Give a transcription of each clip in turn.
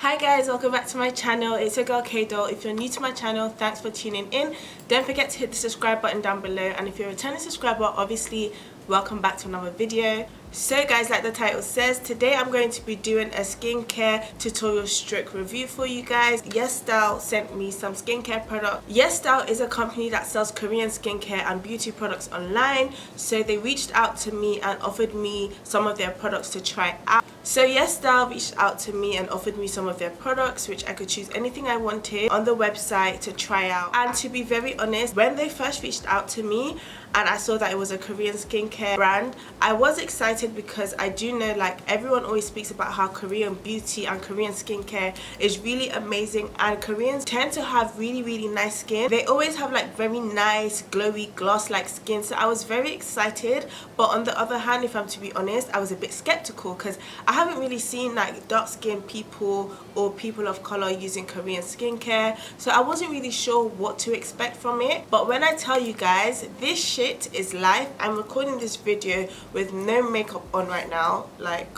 Hi guys, welcome back to my channel. It's your girl K.DOLL. If you're new to my channel, thanks for tuning in. Don't forget to hit the subscribe button down below, and if you're a returning subscriber, obviously welcome back to another video. So guys, like the title says, today I'm going to be doing a skincare tutorial stroke review for you guys. YesStyle sent me some skincare products. YesStyle is a company that sells Korean skincare and beauty products online, so they reached out to me and offered me some of their products to try out. So YesStyle reached out to me and offered me some of their products, which I could choose anything I wanted on the website to try out. And to be very honest, when they first reached out to me and I saw that it was a Korean skincare brand, I was excited because I do know, like, everyone always speaks about how Korean beauty and Korean skincare is really amazing, and Koreans tend to have really nice skin. They always have like very nice glowy gloss like skin, so I was very excited. But on the other hand, if I'm to be honest, I was a bit skeptical because I haven't really seen like dark skinned people or people of color using Korean skincare, so I wasn't really sure what to expect from it. But when I tell you guys, this shit is life. I'm recording this video with no makeup on right now, like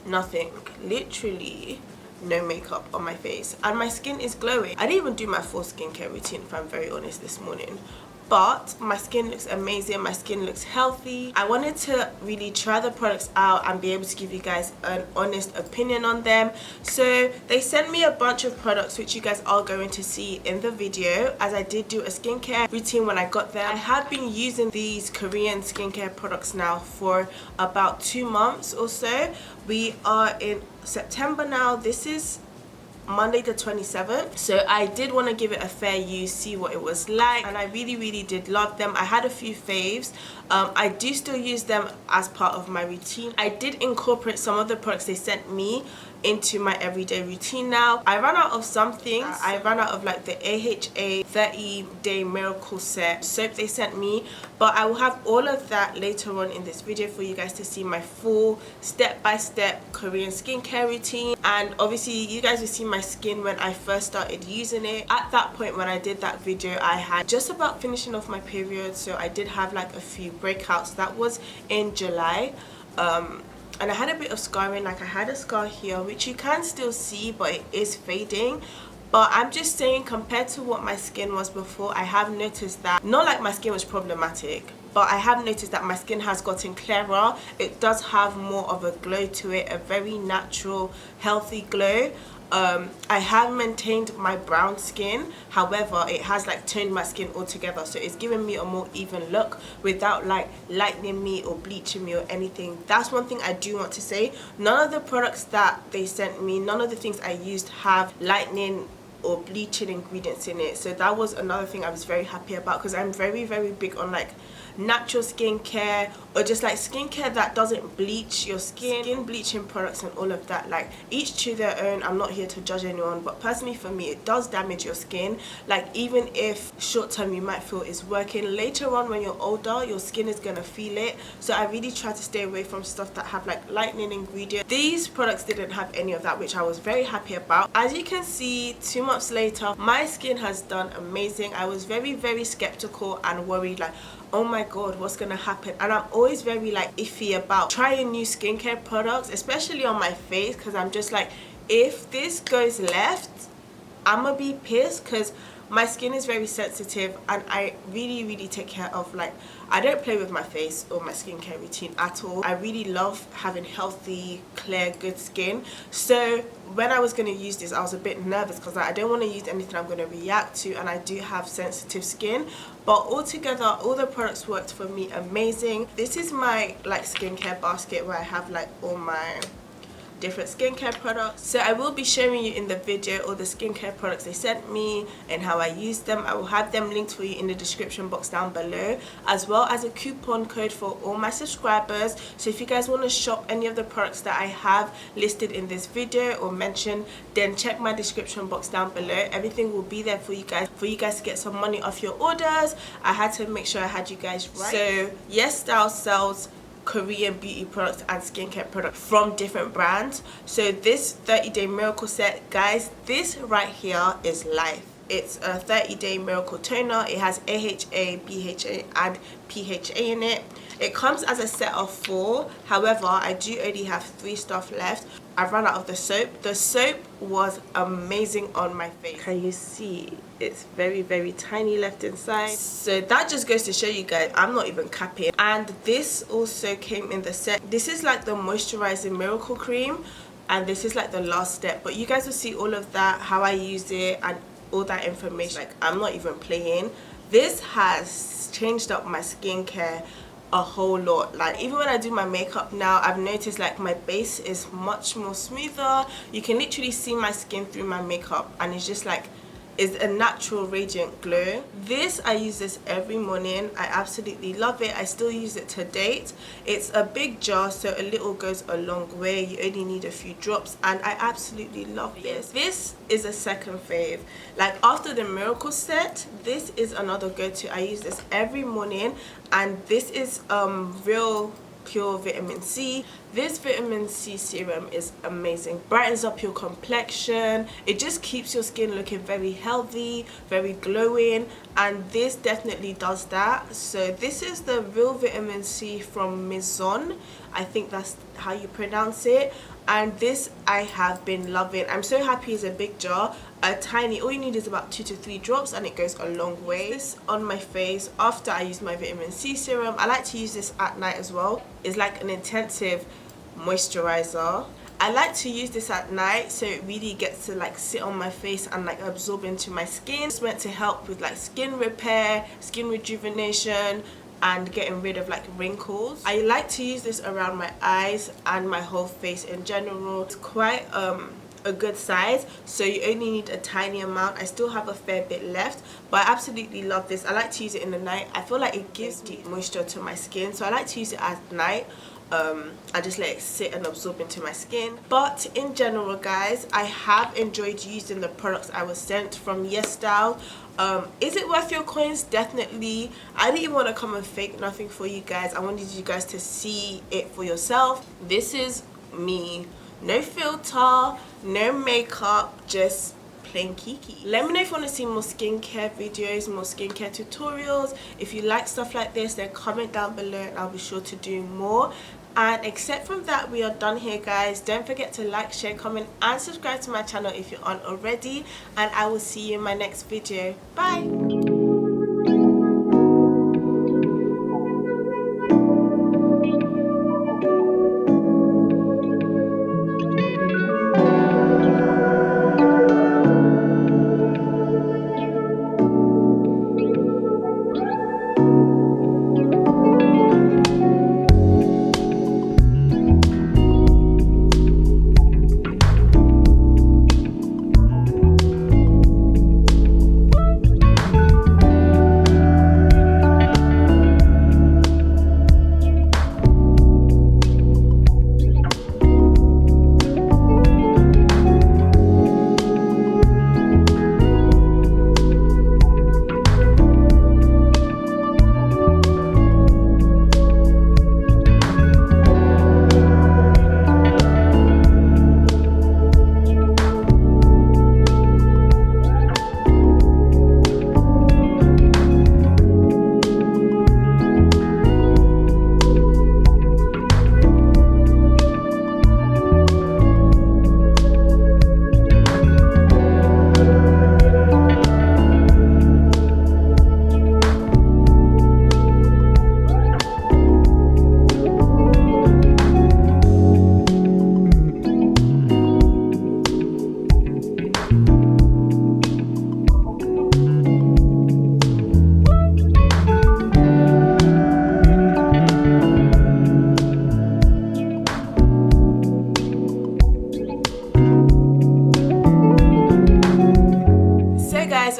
nothing, literally no makeup on my face, and my skin is glowing. I didn't even do my full skincare routine, if I'm very honest, this morning, but my skin looks amazing. My skin looks healthy. I wanted to really try the products out and be able to give you guys an honest opinion on them. So they sent me a bunch of products which you guys are going to see in the video, as I did do a skincare routine when I got there. I have been using these Korean skincare products now for about 2 months or so. We are in September now. This is Monday the 27th, so I did want to give it a fair use, see what it was like, and I really did love them. I had a few faves. I do still use them as part of my routine. I did incorporate some of the products they sent me into my everyday routine now. I ran out of some things. I ran out of like the AHA 30-day miracle set soap they sent me, but I will have all of that later on in this video for you guys to see my full step-by-step Korean skincare routine. And obviously you guys will see my skin when I first started using it. At that point when I did that video, I had just about finishing off my period, so I did have like a few breakouts. That was in July. And I had a bit of scarring, like I had a scar here which you can still see, but it is fading. But I'm just saying, compared to what my skin was before, I have noticed that, not like my skin was problematic, but I have noticed that my skin has gotten clearer. It does have more of a glow to it, a very natural, healthy glow. I have maintained my brown skin, however it has like toned my skin altogether, so it's giving me a more even look without like lightening me or bleaching me or anything. That's one thing I do want to say. None of the products that they sent me, none of the things I used have lightening or bleaching ingredients in it, so that was another thing I was very happy about, because I'm very big on like natural skincare, or just like skincare that doesn't bleach your skin bleaching products and all of that. Like, each to their own. I'm not here to judge anyone, but personally for me, it does damage your skin. Like, even if short term you might feel it's working, later on when you're older your skin is gonna feel it. So I really try to stay away from stuff that have like lightening ingredients. These products didn't have any of that, which I was very happy about. As you can see, 2 months later, my skin has done amazing. I was very skeptical and worried, like, oh my god, what's gonna happen? And I'm always very like iffy about trying new skincare products, especially on my face, because I'm just like, if this goes left, I'm gonna be pissed, because my skin is very sensitive and I really take care of, like, I don't play with my face or my skincare routine at all. I really love having healthy, clear, good skin. So when I was going to use this, I was a bit nervous because I don't want to use anything I'm going to react to, and I do have sensitive skin. But altogether, all the products worked for me amazing. This is my like skincare basket where I have like all my different skincare products. So I will be showing you in the video all the skincare products they sent me and how I use them. I will have them linked for you in the description box down below, as well as a coupon code for all my subscribers. So if you guys want to shop any of the products that I have listed in this video or mentioned, then check my description box down below. Everything will be there for you guys to get some money off your orders. I had to make sure I had you guys right. So YesStyle sells Korean beauty products and skincare products from different brands. So this 30-day miracle set, guys, this right here is life. It's a 30-day miracle toner. It has AHA, BHA and PHA in it. It comes as a set of 4. However, I do only have 3 stuff left. I ran out of the soap. The soap was amazing on my face. Can you see? It's very tiny left inside. So that just goes to show you guys, I'm not even capping. And this also came in the set. This is like the moisturizing miracle cream, and this is like the last step. But you guys will see all of that, how I use it, and all that information. Like, I'm not even playing. This has changed up my skincare a whole lot. Like, even when I do my makeup now, I've noticed like my base is much more smoother. You can literally see my skin through my makeup, and it's just like, is a natural radiant glow. This, I use this every morning. I absolutely love it. I still use it to date. It's a big jar, so a little goes a long way. You only need a few drops, and I absolutely love this. This is a second fave. Like, after the miracle set, this is another go-to. I use this every morning, and this is real pure vitamin C. This vitamin C serum is amazing. Brightens up your complexion. It just keeps your skin looking very healthy, very glowing, and this definitely does that. So this is the real vitamin C from Maison. I think that's how you pronounce it. And this I have been loving. I'm so happy it's a big jar. A tiny, all you need is about 2 to 3 drops, and it goes a long way. This on my face after I use my vitamin C serum. I like to use this at night as well. It's like an intensive moisturizer. I like to use this at night, so it really gets to like sit on my face and like absorb into my skin. It's meant to help with like skin repair, skin rejuvenation, and getting rid of like wrinkles. I like to use this around my eyes and my whole face in general. It's quite a good size, so you only need a tiny amount. I still have a fair bit left, but I absolutely love this. I like to use it in the night. I feel like it gives deep moisture to my skin, so I like to use it at night. I just let it sit and absorb into my skin. But in general, guys, I have enjoyed using the products I was sent from YesStyle. Is it worth your coins? Definitely. I didn't even want to come and fake nothing for you guys. I wanted you guys to see it for yourself. This is me. No filter, no makeup, just plain Kiki. Let me know if you want to see more skincare videos, more skincare tutorials. If you like stuff like this, then comment down below and I'll be sure to do more. And except from that, we are done here, guys. Don't forget to like, share, comment and subscribe to my channel if you aren't already, and I will see you in my next video. Bye.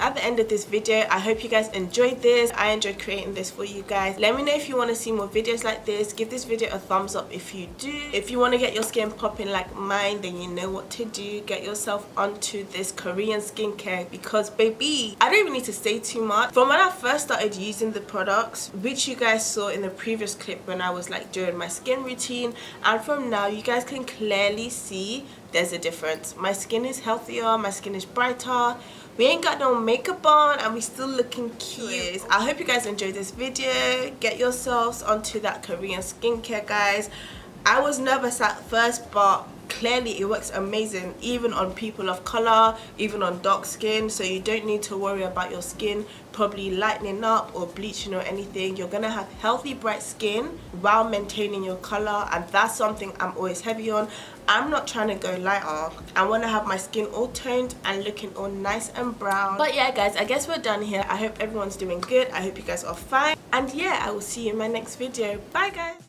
At the end of this video, I hope you guys enjoyed this. I enjoyed creating this for you guys. Let me know if you want to see more videos like this. Give this video a thumbs up if you do. If you want to get your skin popping like mine, then you know what to do. Get yourself onto this Korean skincare, because baby, I don't even need to say too much. From when I first started using the products, which you guys saw in the previous clip when I was like doing my skin routine, and from now you guys can clearly see there's a difference. My skin is healthier, my skin is brighter, we ain't got no makeup on and we still looking cute. I hope you guys enjoyed this video. Get yourselves onto that Korean skincare, guys. I was nervous at first, but clearly it works amazing, even on people of color, even on dark skin. So you don't need to worry about your skin probably lightening up or bleaching or anything. You're gonna have healthy, bright skin while maintaining your color, and that's something I'm always heavy on. I'm not trying to go lighter. I want to have my skin all toned and looking all nice and brown. But yeah, guys, I guess we're done here. I hope everyone's doing good. I hope you guys are fine, and yeah, I will see you in my next video. Bye, guys.